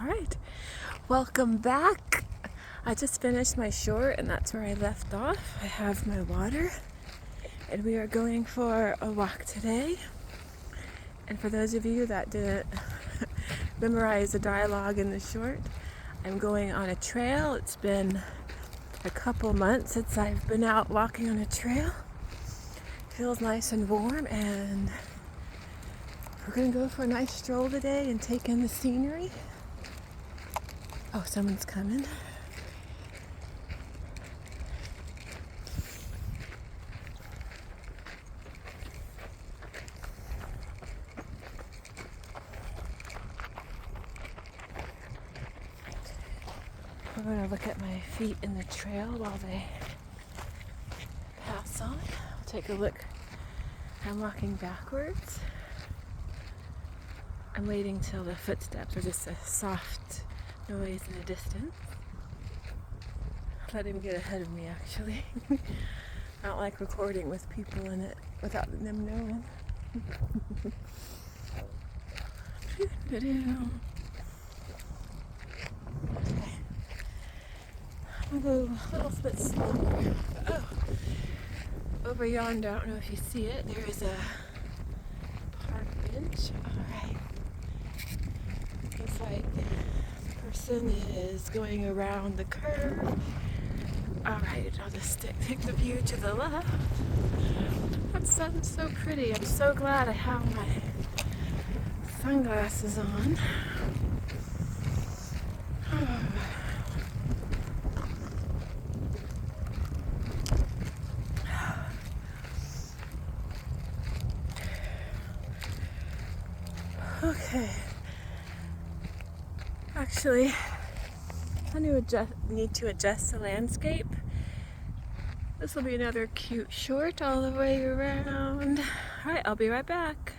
Alright, welcome back. I just finished my short and that's where I left off. I have my water and we are going for a walk today. And for those of you that didn't memorize the dialogue in the short, I'm going on a trail. It's been a couple months since I've been out walking on a trail. Feels nice and warm, and we're gonna go for a nice stroll today and take in the scenery. Oh, someone's coming. I'm gonna look at my feet in the trail while they pass on. I'll take a look. I'm walking backwards. I'm waiting till the footsteps are just a soft noise in the distance. Let him get ahead of me, actually. I don't like recording with people in it without them knowing. Okay. I'm gonna go a little bit slower. Oh, over yonder, I don't know if you see it, there is a park bench. Alright. Looks like the person is going around the curve. Alright, I'll just take the view to the left. That sun's so pretty. I'm so glad I have my sunglasses on. Okay. Actually, I need to adjust the landscape. This will be another cute short all the way around. Alright, I'll be right back.